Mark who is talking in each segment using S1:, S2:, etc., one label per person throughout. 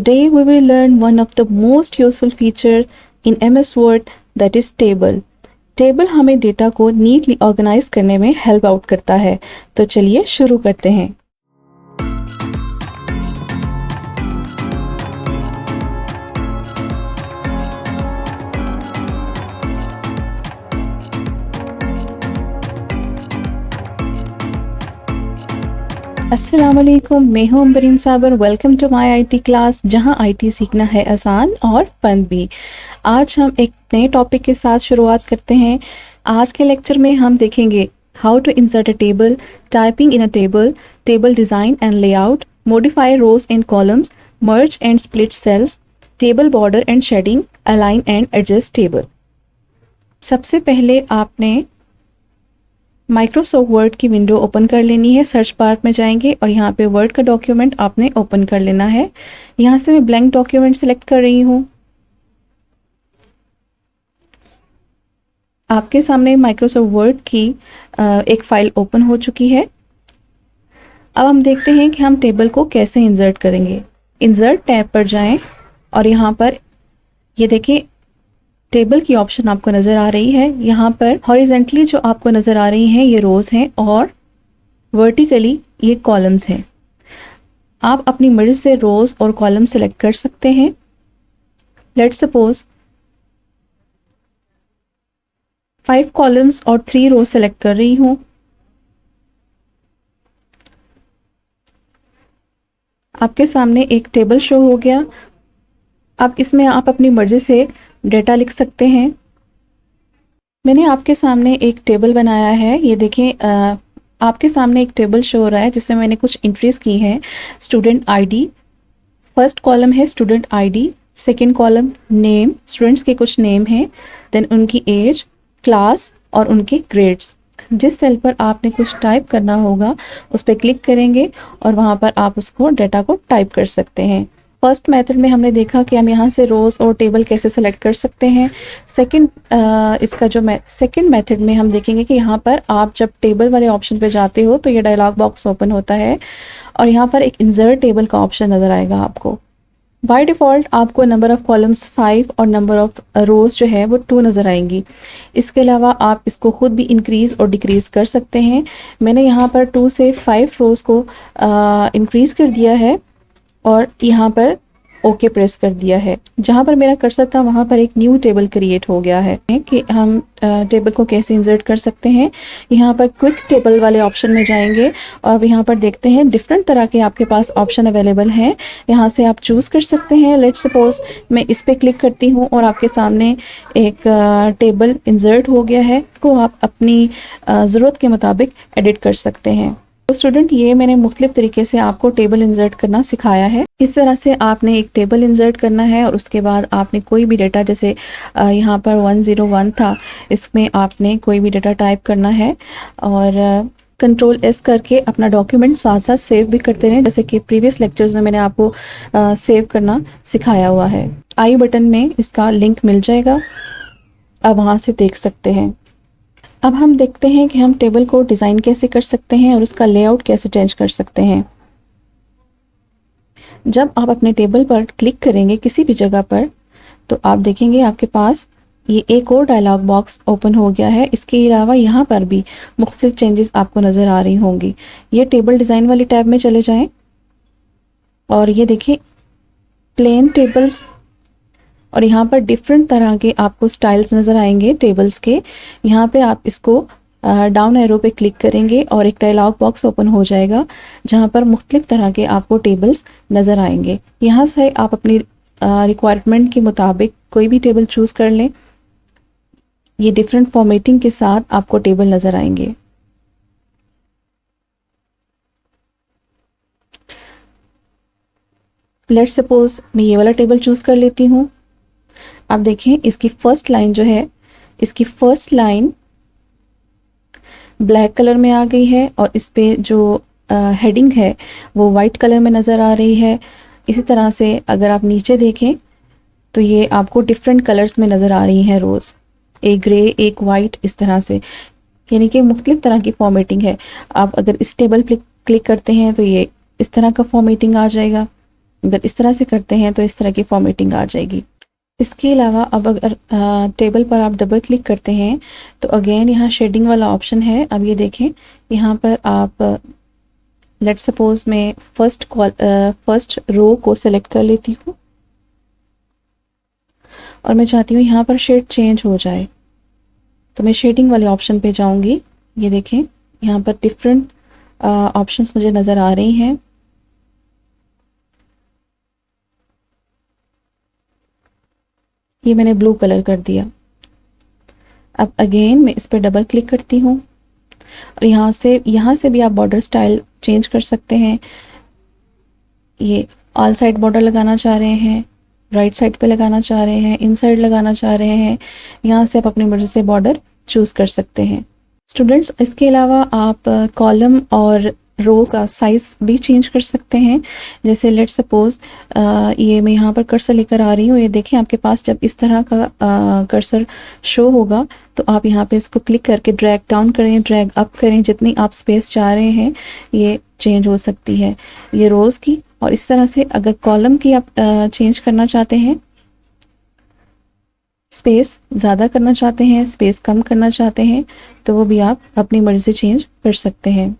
S1: Today we will learn one of the most useful feature in MS Word, that is table. Table हमें data को neatly organise करने में help out करता है। तो चलिए शुरू करते हैं। अस्सलाम वालेकुम, मैं हूं Ambreen Sabar. Welcome to my IT class, जहां आईटी सीखना है आसान और फन भी। आज हम एक नए टॉपिक के साथ शुरुआत करते हैं। आज के लेक्चर में हम देखेंगे how to insert a table, typing in a table, table design and layout, modify rows and columns, merge and split cells, table border and shading, align and adjust table. सबसे पहले आपने माइक्रोसॉफ्ट वर्ड की window open कर लेनी है। Search bar में जाएंगे और यहाँ पे वर्ड का डॉक्यूमेंट आपने ओपन कर लेना है। यहाँ से मैं ब्लैंक डॉक्यूमेंट सेलेक्ट कर रही हूँ। आपके सामने माइक्रोसॉफ्ट वर्ड की एक फ़ाइल ओपन हो चुकी है। अब हम देखते हैं कि हम टेबल को कैसे इंसर्ट करेंगे। इंसर्ट टैब पर जाएं और यहाँ पर ये देखिए टेबल की ऑप्शन आपको नज़र आ रही है। यहाँ पर हॉरिजेंटली जो आपको नज़र आ रही हैं ये रोज़ हैं और वर्टिकली ये कॉलम्स हैं। आप अपनी मर्ज़ी से रोज़ और कॉलम सेलेक्ट कर सकते हैं। लेट्स सपोज 5 कॉलम्स और 3 रोज सेलेक्ट कर रही हूँ। आपके सामने एक टेबल शो हो गया। अब इसमें आप अपनी मर्ज़ी से डेटा लिख सकते हैं। मैंने आपके सामने एक टेबल बनाया है। ये देखें, आपके सामने एक टेबल शो हो रहा है जिसमें मैंने कुछ एंट्रीज की हैं। स्टूडेंट आईडी, फर्स्ट कॉलम है student ID, second column name, students के कुछ नेम हैं, देन उनकी एज, क्लास और उनके ग्रेड्स। जिस सेल पर आपने कुछ टाइप करना होगा उस पर क्लिक करेंगे और वहाँ पर आप उसको डेटा को टाइप कर सकते हैं। फर्स्ट मेथड में हमने देखा कि हम यहाँ से रोज़ और टेबल कैसे सेलेक्ट कर सकते हैं। इसका जो सेकंड मेथड में हम देखेंगे कि यहाँ पर आप जब टेबल वाले ऑप्शन पे जाते हो तो ये डायलॉग बॉक्स ओपन होता है और यहाँ पर एक इंसर्ट टेबल का ऑप्शन नज़र आएगा आपको। बाय डिफ़ॉल्ट आपको नंबर ऑफ़ कॉलम्स 5 और नंबर ऑफ़ रोज़ जो है वो 2 नज़र आएंगी। इसके अलावा आप इसको ख़ुद भी इंक्रीज़ और डिक्रीज़ कर सकते हैं। मैंने यहाँ पर 2 से 5 रोज़ को इंक्रीज़ कर दिया है और यहाँ पर ओके प्रेस कर दिया है। जहाँ पर मेरा कर्सर था वहाँ पर एक न्यू टेबल क्रिएट हो गया है कि हम टेबल को कैसे इंसर्ट कर सकते हैं। यहाँ पर क्विक टेबल वाले ऑप्शन में जाएंगे और यहाँ पर देखते हैं डिफरेंट तरह के आपके पास ऑप्शन अवेलेबल हैं। यहाँ से आप चूज़ कर सकते हैं। लेट्स सपोज मैं इस पर क्लिक करती हूँ और आपके सामने एक टेबल इंसर्ट हो गया है। इसको आप अपनी ज़रूरत के मुताबिक एडिट कर सकते हैं। तो स्टूडेंट, ये मैंने मुख्तलिफ तरीके से आपको टेबल इंसर्ट करना सिखाया है। इस तरह से आपने एक टेबल इंसर्ट करना है और उसके बाद आपने कोई भी डेटा, जैसे यहाँ पर 101 था, इसमें आपने कोई भी डेटा टाइप करना है और कंट्रोल एस करके अपना डॉक्यूमेंट साथ साथ सेव भी करते रहें, जैसे कि प्रीवियस लेक्चर्स में मैंने आपको सेव करना सिखाया हुआ है। आई बटन में इसका लिंक मिल जाएगा, आप वहाँ से देख सकते हैं। अब हम देखते हैं कि हम टेबल को डिज़ाइन कैसे कर सकते हैं और उसका लेआउट कैसे चेंज कर सकते हैं। जब आप अपने टेबल पर क्लिक करेंगे किसी भी जगह पर तो आप देखेंगे आपके पास ये एक और डायलॉग बॉक्स ओपन हो गया है। इसके अलावा यहाँ पर भी मुख्तलिफ चेंजेस आपको नज़र आ रही होंगी। ये टेबल डिज़ाइन वाली टैब में चले जाएं और ये देखिए प्लेन टेबल्स, और यहाँ पर डिफरेंट तरह के आपको स्टाइल्स नज़र आएंगे टेबल्स के। यहाँ पे आप इसको डाउन एरो पे क्लिक करेंगे और एक डायलॉग बॉक्स ओपन हो जाएगा जहाँ पर मुख्तलिफ तरह के आपको टेबल्स नज़र आएंगे। यहाँ से आप अपनी रिक्वायरमेंट के मुताबिक कोई भी टेबल चूज़ कर लें। ये डिफरेंट फॉर्मेटिंग के साथ आपको टेबल नज़र आएंगे। लेट्स सपोज मैं ये वाला टेबल चूज़ कर लेती हूँ। आप देखें इसकी फर्स्ट लाइन जो है, इसकी फर्स्ट लाइन ब्लैक कलर में आ गई है और इस पे जो हेडिंग है वो वाइट कलर में नज़र आ रही है। इसी तरह से अगर आप नीचे देखें तो ये आपको डिफरेंट कलर्स में नज़र आ रही हैं रोज़, एक ग्रे एक वाइट, इस तरह से, यानी कि मुख्तलिफ तरह की फॉर्मेटिंग है। आप अगर इस टेबल पर क्लिक करते हैं तो ये इस तरह का फॉर्मेटिंग आ जाएगा। अगर इस तरह से करते हैं तो इस तरह की फॉर्मेटिंग आ जाएगी। इसके अलावा अब अगर टेबल पर आप डबल क्लिक करते हैं तो अगेन यहाँ शेडिंग वाला ऑप्शन है। अब ये देखें, यहाँ पर आप लेट्स सपोज मैं फर्स्ट रो को सेलेक्ट कर लेती हूँ और मैं चाहती हूँ यहाँ पर शेड चेंज हो जाए, तो मैं शेडिंग वाले ऑप्शन पे जाऊँगी। ये देखें, यहाँ पर डिफरेंट ऑप्शंस मुझे नज़र आ रही हैं। ये मैंने ब्लू कलर कर दिया। अब अगेन मैं इस पर डबल क्लिक करती हूँ और यहाँ से भी आप बॉर्डर स्टाइल चेंज कर सकते हैं। ये ऑल साइड बॉर्डर लगाना चाह रहे हैं, राइट साइड पे लगाना चाह रहे हैं, इनसाइड लगाना चाह रहे हैं, यहाँ से आप अपनी मर्जी से बॉर्डर चूज़ कर सकते हैं। स्टूडेंट्स, इसके अलावा आप कॉलम और रो का साइज़ भी चेंज कर सकते हैं। जैसे लेट्स सपोज ये मैं यहाँ पर कर्सर लेकर आ रही हूँ। ये देखें, आपके पास जब इस तरह का कर्सर शो होगा तो आप यहाँ पे इसको क्लिक करके ड्रैग डाउन करें, ड्रैग अप करें, जितनी आप स्पेस चाह रहे हैं ये चेंज हो सकती है, ये रोज़ की। और इस तरह से अगर कॉलम की आप चेंज करना चाहते हैं, स्पेस ज़्यादा करना चाहते हैं, स्पेस कम करना चाहते हैं, तो वो भी आप अपनी मर्ज़ी से चेंज कर सकते हैं।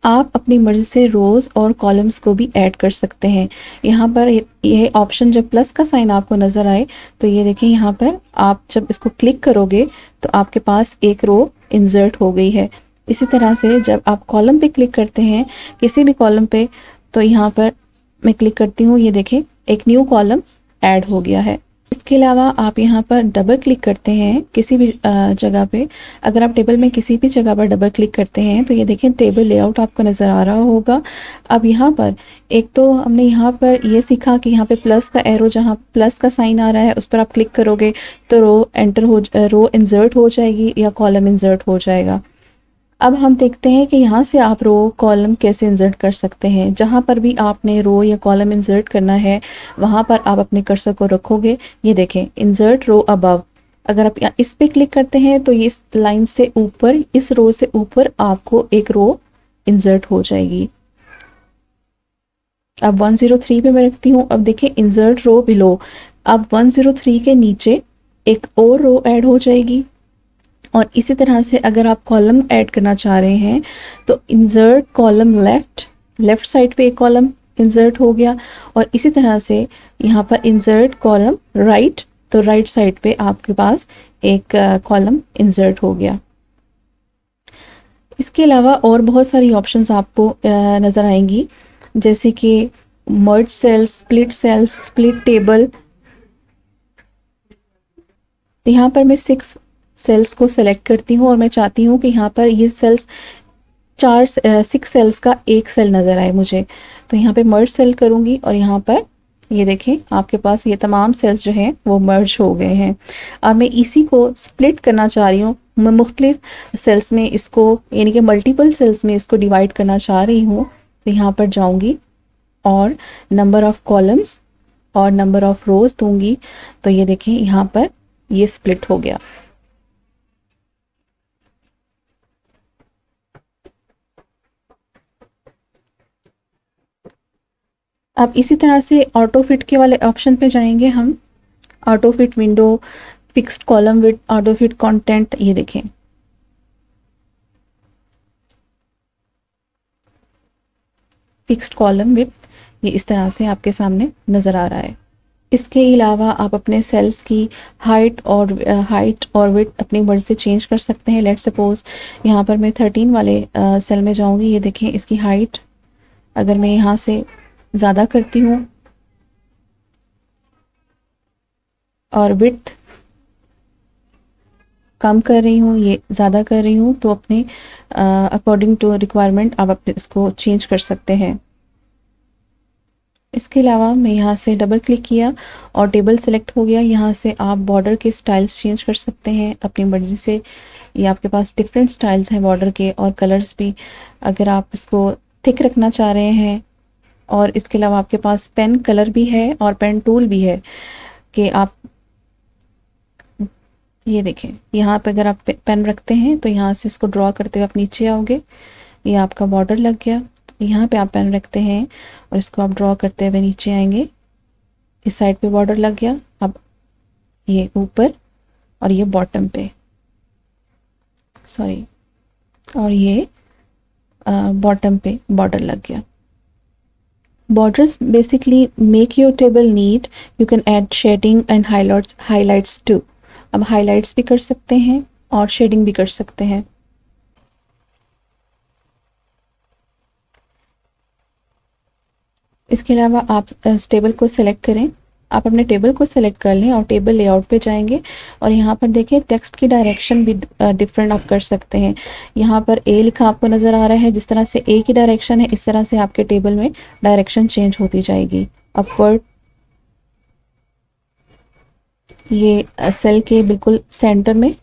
S1: आप अपनी मर्ज़ी से रोज़ और कॉलम्स को भी ऐड कर सकते हैं। यहाँ पर ये ऑप्शन जब प्लस का साइन आपको नज़र आए तो ये देखिए, यहाँ पर आप जब इसको क्लिक करोगे तो आपके पास एक रो इंसर्ट हो गई है। इसी तरह से जब आप कॉलम पे क्लिक करते हैं, किसी भी कॉलम पे, तो यहाँ पर मैं क्लिक करती हूँ, ये देखें एक न्यू कॉलम ऐड हो गया है। इसके अलावा आप यहाँ पर डबल क्लिक करते हैं किसी भी जगह पे। अगर आप टेबल में किसी भी जगह पर डबल क्लिक करते हैं तो ये देखें टेबल लेआउट आपको नज़र आ रहा होगा। अब यहाँ पर एक तो हमने यहाँ पर ये सीखा कि यहाँ पे प्लस का एरो, जहाँ प्लस का साइन आ रहा है उस पर आप क्लिक करोगे तो रो इंसर्ट हो जाएगी या कॉलम इंसर्ट हो जाएगा। अब हम देखते हैं कि यहाँ से आप रो कॉलम कैसे इंसर्ट कर सकते हैं। जहाँ पर भी आपने रो या कॉलम इंसर्ट करना है वहाँ पर आप अपने कर्सर को रखोगे। ये देखें, इंसर्ट रो अबव, अगर आप इस पे क्लिक करते हैं तो ये इस लाइन से ऊपर, इस रो से ऊपर आपको एक रो इंसर्ट हो जाएगी। अब 103 पे मैं रखती हूँ। अब देखें, इंसर्ट रो बिलो, अब 103 के नीचे एक और रो ऐड हो जाएगी। और इसी तरह से अगर आप कॉलम ऐड करना चाह रहे हैं तो इंसर्ट कॉलम लेफ्ट साइड पे एक कॉलम इंसर्ट हो गया। और इसी तरह से यहाँ पर इंसर्ट कॉलम राइट, तो राइट साइड पे आपके पास एक कॉलम इंसर्ट हो गया। इसके अलावा और बहुत सारी ऑप्शंस आपको नज़र आएंगी, जैसे कि मर्ज सेल्स, स्प्लिट टेबल। यहाँ पर मैं 6 सेल्स को सेलेक्ट करती हूँ और मैं चाहती हूँ कि यहाँ पर ये सेल्स 6 सेल्स का एक सेल नज़र आए मुझे। तो यहाँ पे मर्ज सेल करूँगी और यहाँ पर ये देखें आपके पास ये तमाम सेल्स जो हैं वो मर्ज हो गए हैं। अब मैं इसी को स्प्लिट करना चाह रही हूँ, मैं मुख्तलिफ सेल्स में इसको, यानी कि मल्टीपल सेल्स में इसको डिवाइड करना चाह रही हूँ। तो यहाँ पर जाऊँगी और नंबर ऑफ़ कॉलम्स और नंबर ऑफ़ रोज़ दूँगी। तो ये देखें यहाँ पर ये स्प्लिट हो गया। अब इसी तरह से ऑटो फिट के वाले ऑप्शन पे जाएंगे हम। Auto fit window, fixed column with auto fit content, ये देखें फिक्स्ड कॉलम विथ, ये इस तरह से आपके सामने नज़र आ रहा है। इसके अलावा आप अपने सेल्स की हाइट और विड्थ अपनी मर्ज़ी से चेंज कर सकते हैं। लेट्स सपोज यहाँ पर मैं 13 वाले सेल में जाऊँगी। ये देखें, इसकी हाइट अगर मैं यहाँ से ज़्यादा करती हूँ और विड्थ कम कर रही हूँ, ये ज़्यादा कर रही हूँ, तो अपने अकॉर्डिंग टू रिक्वायरमेंट आप अपने इसको चेंज कर सकते हैं। इसके अलावा मैं यहाँ से डबल क्लिक किया और टेबल सेलेक्ट हो गया। यहाँ से आप बॉर्डर के स्टाइल्स चेंज कर सकते हैं अपनी मर्ज़ी से। ये आपके पास डिफरेंट स्टाइल्स हैं बॉर्डर के, और कलर्स भी, अगर आप इसको थिक रखना चाह रहे हैं। और इसके अलावा आपके पास पेन कलर भी है और पेन टूल भी है कि आप, ये देखें यहाँ पे अगर आप पेन रखते हैं तो यहाँ से इसको ड्रॉ करते हुए आप नीचे आओगे, ये आपका बॉर्डर लग गया। यहाँ पे आप पेन रखते हैं और इसको आप ड्रॉ करते हुए नीचे आएंगे। इस साइड पे बॉर्डर लग गया, अब ये ऊपर और ये बॉटम पे, सॉरी, और ये बॉटम पे बॉर्डर लग गया। Borders basically make your table neat. You can add shading and highlights too. अब highlights भी कर सकते हैं और shading भी कर सकते हैं। इसके अलावा आप इस टेबल को सेलेक्ट करें, आप अपने टेबल को सेलेक्ट कर लें और टेबल लेआउट पे जाएंगे और यहाँ पर देखिए टेक्स्ट की डायरेक्शन भी डिफरेंट आप कर सकते हैं। यहाँ पर ए लिखा आपको नज़र आ रहा है, जिस तरह से ए की डायरेक्शन है इस तरह से आपके टेबल में डायरेक्शन चेंज होती जाएगी। अपवर्ड, ये सेल के बिल्कुल सेंटर में,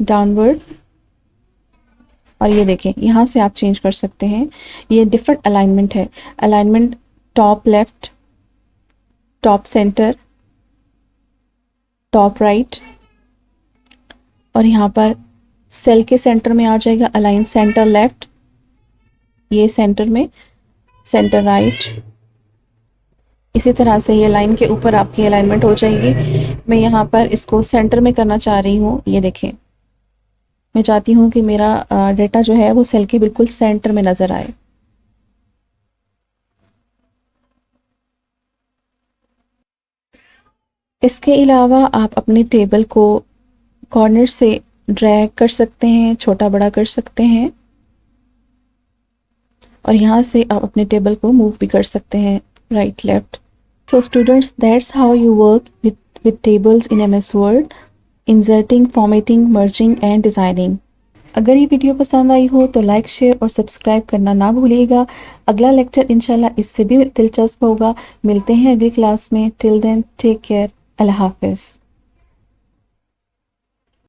S1: डाउनवर्ड, और ये देखें यहाँ से आप चेंज कर सकते हैं। ये डिफरेंट अलाइनमेंट है, alignment top left, top centre, top right, और यहाँ पर सेल के सेंटर में आ जाएगा अलाइन सेंटर लेफ्ट, ये सेंटर में सेंटर राइट। इसी तरह से ये लाइन के ऊपर आपकी अलाइनमेंट हो जाएगी। मैं यहाँ पर इसको सेंटर में करना चाह रही हूँ। ये देखें, मैं चाहती हूँ कि मेरा डेटा जो है वो सेल के बिल्कुल सेंटर में नज़र आए। इसके अलावा आप अपने टेबल को कॉर्नर से ड्रैग कर सकते हैं, छोटा बड़ा कर सकते हैं, और यहाँ से आप अपने टेबल को मूव भी कर सकते हैं right left. So students, that's how you work with tables in MS Word, inserting, formatting, merging and designing. अगर ये वीडियो पसंद आई हो तो लाइक, शेयर और सब्सक्राइब करना ना भूलिएगा। अगला लेक्चर इंशाल्लाह इससे भी दिलचस्प होगा। मिलते हैं अगली क्लास में। टिल देन टेक केयर, अल्लाह हाफिज़।